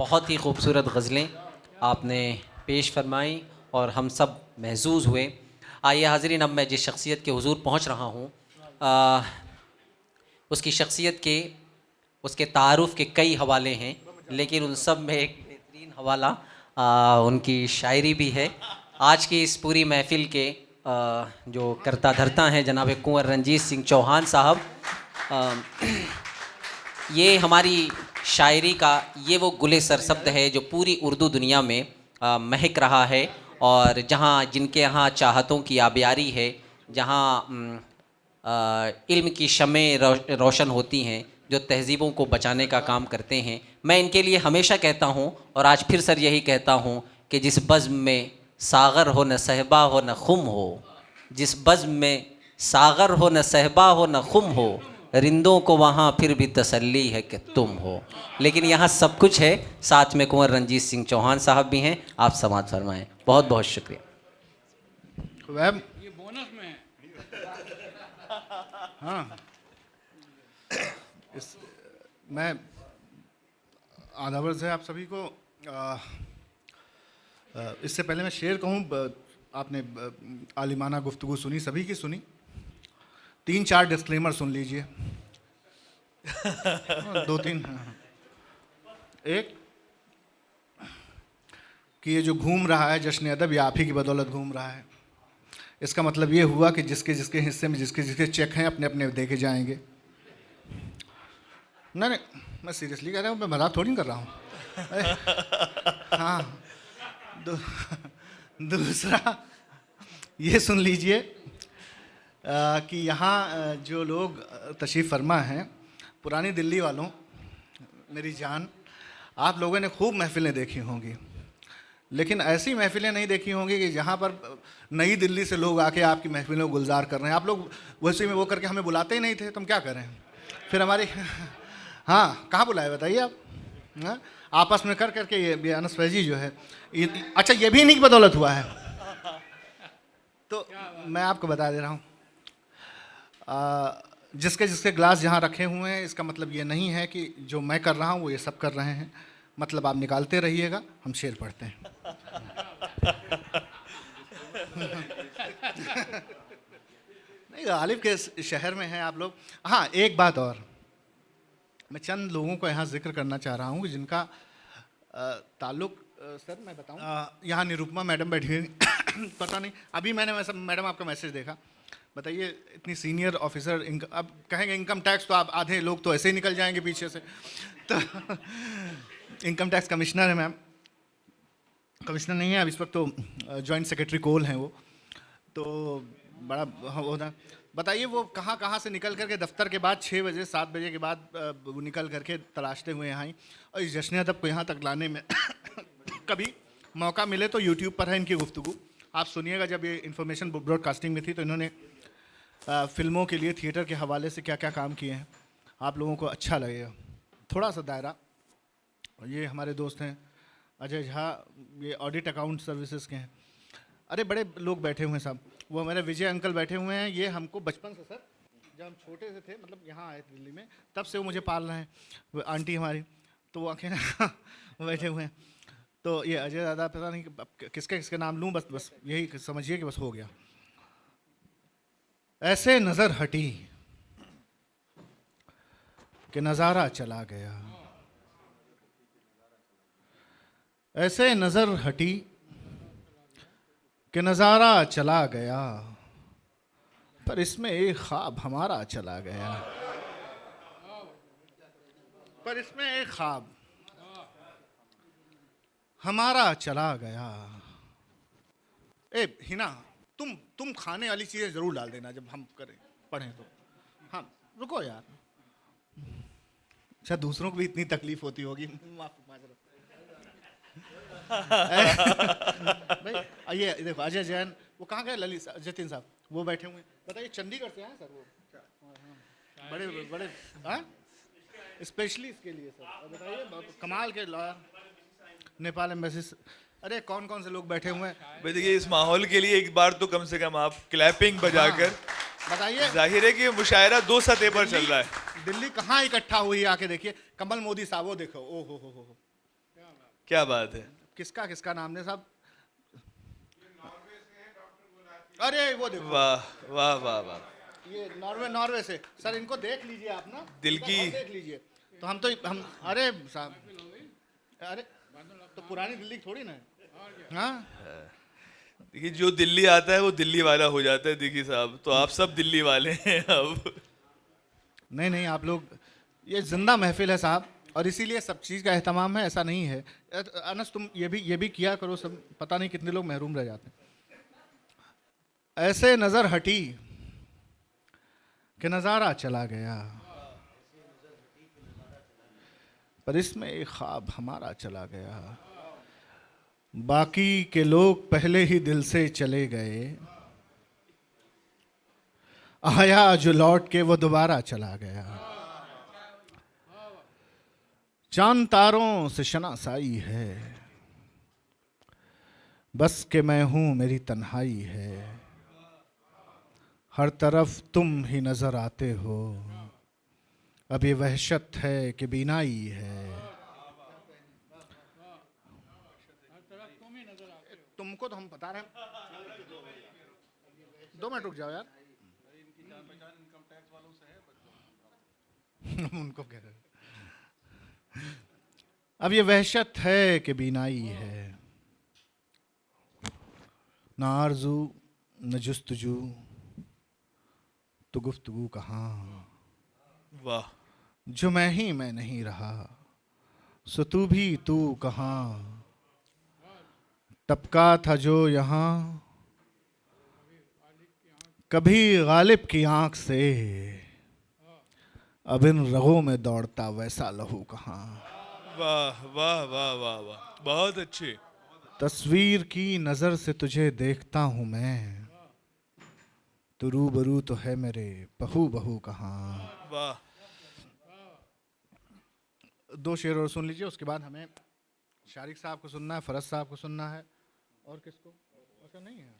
बहुत ही खूबसूरत गज़लें आपने पेश फरमाई और हम सब महज़ूज़ हुए। आइए हाज़रीन, अब मैं जिस शख्सियत के हुज़ूर पहुँच रहा हूँ उसकी शख्सियत के, उसके तारुफ़ के कई हवाले हैं, लेकिन उन सब में एक बेहतरीन हवाला उनकी शायरी भी है। आज की इस पूरी महफ़िल के जो करता धरता हैं जनाब कुंवर रंजीत सिंह चौहान साहब, ये हमारी शायरी का ये वो गुले सरसब्द है जो पूरी उर्दू दुनिया में महक रहा है, और जहाँ जिनके यहाँ चाहतों की आबियारी है, जहाँ इल्म की शमें रोशन होती हैं, जो तहज़ीबों को बचाने का काम करते हैं। मैं इनके लिए हमेशा कहता हूँ और आज फिर सर यही कहता हूँ कि जिस बज़्म में सागर हो न सहबा हो न खुम हो, जिस बज़्म में सागर हो न सहबा हो न खुम हो, रिंदों को वहाँ फिर भी तसल्ली है कि तुम हो। लेकिन यहाँ सब कुछ है, साथ में कुंवर रंजीत सिंह चौहान साहब भी हैं। आप समाअत फरमाएँ। बहुत बहुत शुक्रिया। ये बोनस में है। हाँ, मैं आदाबर से आप सभी को इससे पहले मैं शेर कहूँ, आपने आलिमाना गुफ्तगू सुनी, सभी की सुनी। 3-4 डिस्क्लेमर सुन लीजिए। 2-3। एक कि ये जो घूम रहा है जश्न अदब, ये आप ही की बदौलत घूम रहा है। इसका मतलब ये हुआ कि जिसके जिसके हिस्से में जिसके जिसके चेक हैं अपने अपने देखे जाएंगे। नहीं, मैं सीरियसली कह रहा हूँ, मैं मजाक थोड़ी कर रहा हूँ। हाँ, दूसरा ये सुन लीजिए कि यहाँ जो लोग तशरीफ़ फरमा हैं, पुरानी दिल्ली वालों, मेरी जान, आप लोगों ने खूब महफ़िलें देखी होंगी, लेकिन ऐसी महफ़िलें नहीं देखी होंगी कि जहाँ पर नई दिल्ली से लोग आके आपकी महफ़िलों को गुलजार कर रहे हैं। आप लोग वैसे में वो करके हमें बुलाते ही नहीं थे, तुम क्या करें फिर हमारी। हाँ, कहाँ बुलाए बताइए आप। हाँ? आपस में कर करके ये अनस फैजी जो है, अच्छा ये भी इन्हीं की बदौलत हुआ है। तो मैं आपको बता दे रहा हूँ, जिसके जिसके ग्लास जहाँ रखे हुए हैं, इसका मतलब ये नहीं है कि जो मैं कर रहा हूँ वो ये सब कर रहे हैं। मतलब आप निकालते रहिएगा, हम शेर पढ़ते हैं। नहीं, गालिब के शहर में हैं आप लोग। हाँ, एक बात और, मैं चंद लोगों को यहाँ जिक्र करना चाह रहा हूँ जिनका ताल्लुक, सर मैं बताऊँ, यहाँ निरुपमा मैडम बैठी हुई। पता नहीं, अभी मैंने मैडम आपका मैसेज देखा। बताइए, इतनी सीनियर ऑफिसर, अब कहेंगे इनकम टैक्स, तो आप आधे लोग तो ऐसे ही निकल जाएंगे पीछे से। तो इनकम टैक्स कमिश्नर है मैम, कमिश्नर नहीं है अब इस वक्त, तो जॉइंट सेक्रेटरी कोल हैं वो, तो बड़ा होता। बताइए वो कहाँ कहाँ से निकल करके दफ्तर के बाद 6 बजे 7 बजे के बाद वो निकल करके तलाशते हुए यहाँ आई, और इस जश्न अदब को यहाँ तक लाने में कभी मौका मिले तो यूट्यूब पर है इनकी गुफ्तगू, आप सुनिएगा। जब ये इन्फॉर्मेशन ब्रॉडकास्टिंग में थी तो इन्होंने फिल्मों के लिए थिएटर के हवाले से क्या क्या काम किए हैं, आप लोगों को अच्छा लगेगा। थोड़ा सा दायरा, ये हमारे दोस्त हैं अजय झा, ये ऑडिट अकाउंट सर्विसेज के हैं। अरे बड़े लोग बैठे हुए हैं साहब, वो हमारे विजय अंकल बैठे हुए हैं, ये हमको बचपन से, सर जब हम छोटे से थे, मतलब यहाँ आए दिल्ली में, तब से वो मुझे पाल रहे हैं, वो आंटी हमारी, तो वो आंखें बैठे हुए हैं। तो ये अजय दादा, पता नहीं किसके किसके नाम लूँ, बस यही समझिए कि बस हो गया। ऐसे नज़र हटी कि नज़ारा चला गया, ऐसे नज़र हटी कि नज़ारा चला गया, पर इसमें एक ख्वाब हमारा चला गया, पर इसमें एक ख्वाब हमारा चला गया। ए हिना, तुम खाने वाली चीज़ें ज़रूर डाल देना जब हम करें पढ़ें तो। हाँ रुको यार, अच्छा दूसरों को भी इतनी तकलीफ होती होगी, भाई ये देखो अजय जैन, वो कहाँ गए, ललित जतिन साहब वो बैठे हुए हैं। बताइए चंडीगढ़ से हैं सर वो, बड़े बड़े, हाँ स्पेशली इसके लिए सर। बताइए कमाल के लॉयर, नेपाल एम्बेसी। अरे कौन कौन से लोग बैठे हुए हैं भाई। देखिए इस माहौल के लिए एक बार तो कम से कम आप क्लैपिंग बजाकर, बताइए, जाहिर है कि मुशायरा 2 सतह पर चल रहा है। दिल्ली कहाँ इकट्ठा हुई, आके देखिए। कमल मोदी साहब वो देखो, ओ हो, क्या बात है। किसका किसका नाम ने साहब? अरे वो देखो, वाह वाह वाह वाह। ये नॉर्वे से सर, इनको देख लीजिए आप ना, दिल इनका की- घर देख लीजिए। तो हम अरे साहब, अरे तो पुरानी दिल्ली थोड़ी ना है। हाँ, देखिए जो दिल्ली आता है वो दिल्ली वाला हो जाता है देखिए साहब, तो आप सब दिल्ली वाले हैं अब। नहीं नहीं, आप लोग, ये जिंदा महफिल है साहब, और इसीलिए सब चीज़ का एहतमाम है, ऐसा नहीं है। अनस तुम ये भी किया करो, सब पता नहीं कितने लोग महरूम रह जाते हैं। ऐसे नजर हटी कि नज़ारा चला गया, पर इसमें एक ख्वाब हमारा चला गया। बाकी के लोग पहले ही दिल से चले गए, आया जो लौट के वो दोबारा चला गया। चांद तारों से शनासाई है, बस के मैं हूं मेरी तन्हाई है। हर तरफ तुम ही नजर आते हो, अब ये वहशत है कि बीनाई है। तुमको तो हम बता रहे हैं, 2 मिनट रुक जाओ यार। उनको कह रहे हैं। अब ये वहशत है कि बीनाई है, ना आरज़ू न जुस्तजू, तो गुफ्तगू कहाँ। वाह। जो मैं ही मैं नहीं रहा, सो तू भी तू कहाँ। टपका था जो यहाँ कभी गालिब की आंख से, अब इन रगों में दौड़ता वैसा लहू कहाँ। वाह वाह वाह वाह वाह, बहुत अच्छे। तस्वीर की नजर से तुझे देखता हूं मैं, तो रूबरू तो है मेरे बहू बहू कहाँ। वाह। 2 शेर और सुन लीजिए, उसके बाद हमें शारिक साहब को सुनना है, फरज साहब को सुनना है, और किसको? ऐसा नहीं है,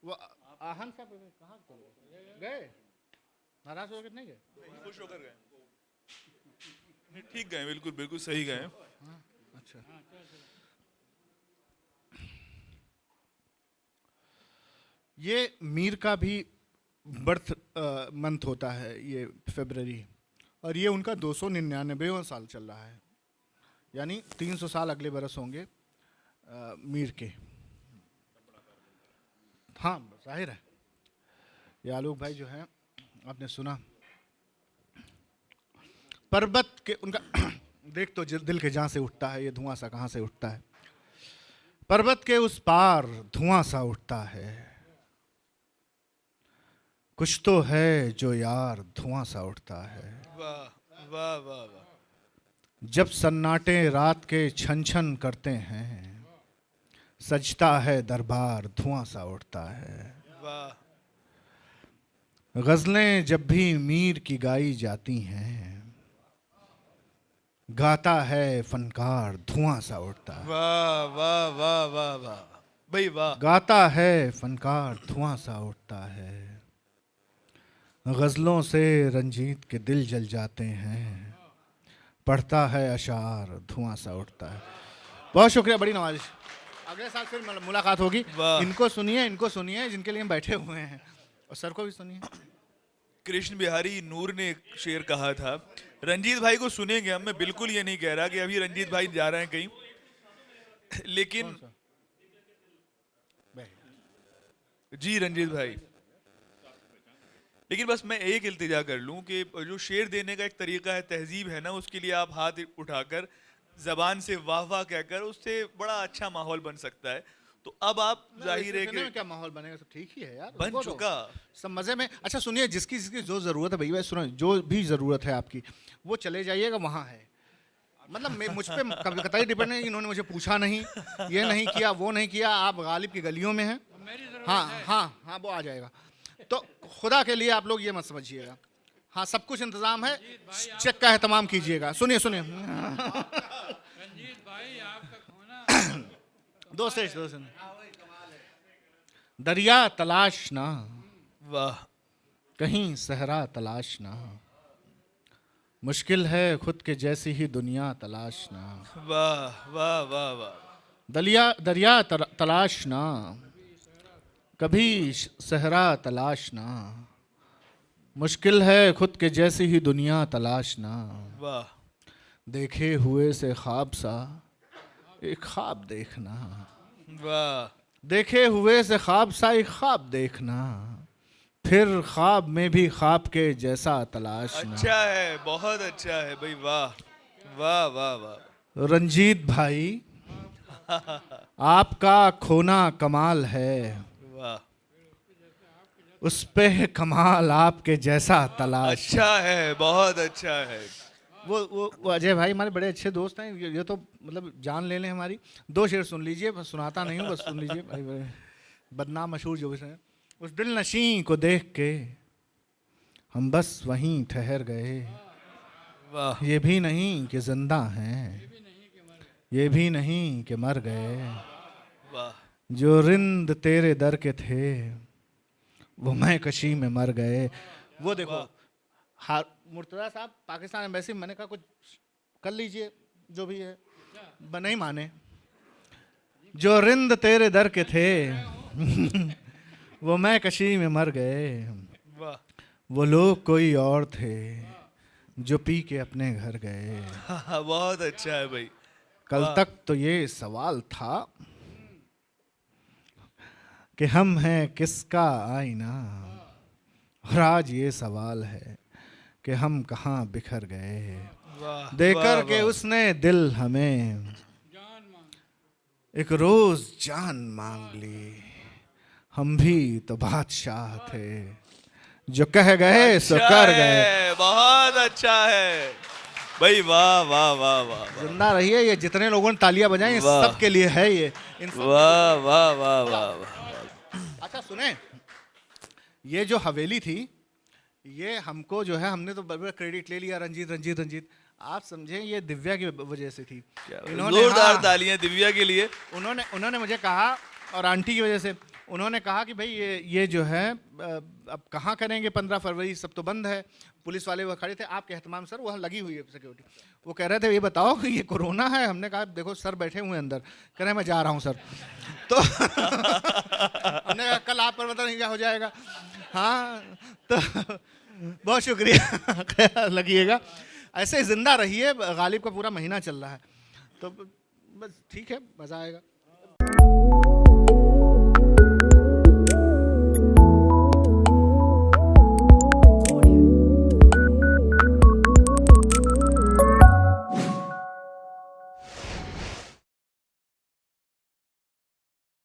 वो आहन साहब कहाँ गए? नाराज हो गए? नहीं गए? खुश होकर गए। नहीं, ठीक गए, बिल्कुल बिल्कुल सही गए। अच्छा, ये मीर का भी बर्थ मंथ होता है, ये फरवरी, और ये उनका 299वां साल चल रहा है, यानी 300 साल अगले बरस होंगे मीर के। हाँ, जाहिर है। ये आलोक भाई जो हैं, आपने सुना, पर्वत के उनका देख तो दिल के जहाँ से उठता है, ये धुआं सा कहाँ से उठता है। पर्वत के उस पार धुआं सा उठता है, कुछ तो है जो यार धुआं सा उठता है। वाह वाह वाह वाह। जब सन्नाटे रात के छन छन करते हैं, सजता है दरबार धुआं सा उठता है। वाह। गजलें जब भी मीर की गाई जाती हैं, गाता है फनकार धुआं सा उठता है। वाह वाह वाह वाह वाह भाई वाह। गाता है फनकार धुआं सा उठता है, गजलों से रंजीत के दिल जल जाते हैं, पढ़ता है अशार धुआं सा उठता है। बहुत शुक्रिया, बड़ी नवाजिश। अगले साल फिर मुलाकात होगी। वाह। इनको सुनिए जिनके लिए हम बैठे हुए हैं, और सर को भी सुनिए। कृष्ण बिहारी नूर ने एक शेर कहा था, रंजीत भाई को सुनेंगे हम, मैं बिल्कुल ये नहीं कह रहा कि अभी रंजीत भाई जा रहे हैं कहीं, लेकिन जी रंजीत भाई, लेकिन बस मैं एक इल्तिजा कर लूं कि जो शेर देने का एक तरीका है, तहजीब है ना, उसके लिए आप हाथ उठाकर जबान से वाह वाह कहकर उससे बड़ा अच्छा माहौल बन सकता है। तो अब आप जाहिर है कि क्या माहौल बनेगा, सब ठीक ही है यार, बन रुको तो। चुका। सब मजे में। अच्छा सुनिए, जिसकी जिसकी जो जरूरत है भैया, सुनो, जो भी जरूरत है आपकी, वो चले जाइएगा, वहाँ है। मतलब मुझ पे कभी कतई डिपेंड नहीं, इन्होंने मुझे पूछा नहीं, ये नहीं किया, वो नहीं किया, आप गालिब की गलियों में हैं। हाँ हाँ हाँ, वो आ जाएगा। तो खुदा के लिए आप लोग ये मत समझिएगा, हाँ सब कुछ इंतजाम है, चेक का एहतमाम कीजिएगा। सुनिए सुनिए, रंजीत भाई आपका खोना दो से दरिया तलाश ना, वाह। कहीं सहरा तलाश ना, मुश्किल है खुद के जैसी ही दुनिया तलाशना, वाह वाह वाह वाह। दरिया तलाशना, कभी सहरा तलाशना, मुश्किल है खुद के जैसी ही दुनिया तलाशना, वाह देखे हुए से ख्वाब सा एक ख्वाब देखना, वाह देखे हुए से ख्वाब सा एक ख्वाब देखना, फिर ख्वाब में भी ख्वाब के जैसा तलाशना। अच्छा है, बहुत अच्छा है भाई, वाह वाह वाह वाह। रंजीत भाई, आपका खोना कमाल है, वाह उस पे कमाल आपके जैसा तलाश। अच्छा है, बहुत अच्छा है। वो अजय भाई हमारे बड़े अच्छे दोस्त हैं, ये तो मतलब जान ले लें हमारी। दो शेर सुन लीजिए, बस सुनाता नहीं हूँ, बस सुन लीजिए भाई। बदनाम मशहूर जो है, उस दिल नशीं को देख के हम बस वहीं ठहर गए, वाह ये भी नहीं कि जिंदा हैं, ये भी नहीं कि मर गए, वाह जो रिंद तेरे दर के थे वो मैं कशी में मर गए। वो देखो मुर्तजा साहब पाकिस्तान एम्बेसी, मैंने कहा कुछ कर लीजिए जो भी है, नहीं माने। जो रिंद तेरे दर के थे वो मैं कशी में मर गए, वाह। वो लोग कोई और थे जो पी के अपने घर गए। बहुत अच्छा है भाई। कल वाह। तक तो ये सवाल था कि हम हैं किसका आईना, और आज ये सवाल है कि हम कहाँ बिखर गए। वाह देकर वाह, के वाह। उसने दिल हमें एक रोज जान मांग ली, हम भी तो बादशाह थे जो कह गए सो अच्छा कर है, गए। बहुत अच्छा है भाई, वाह वाह वाह वाह जिंदा रहिए, ये जितने लोगों ने तालियां बजाई वाह। सबके लिए है ये, इन सब। वाह वाह वाह वाह वाह। अच्छा सुने, ये जो हवेली थी, ये हमको जो है, हमने तो बड़ा क्रेडिट ले लिया, रंजीत रंजीत रंजीत। आप समझे ये दिव्या की वजह से थी। जोरदार तालियां दिव्या के लिए। उन्होंने मुझे कहा, और आंटी की वजह से उन्होंने कहा कि भाई ये जो है अब कहाँ करेंगे, 15 फरवरी सब तो बंद है। पुलिस वाले वो खड़े थे, आपके एहतमाम सर वहाँ लगी हुई है सिक्योरिटी। वो कह रहे थे ये बताओ कि ये कोरोना है। हमने कहा देखो सर बैठे हुए हैं अंदर, कह रहे हैं मैं जा रहा हूँ सर। तो हमने कहा कल आप पर पता नहीं क्या हो जाएगा। हाँ तो बहुत शुक्रिया लगिएगा, ऐसे जिंदा रहिए। गालिब का पूरा महीना चल रहा है, तो बस ठीक है, मज़ा आएगा।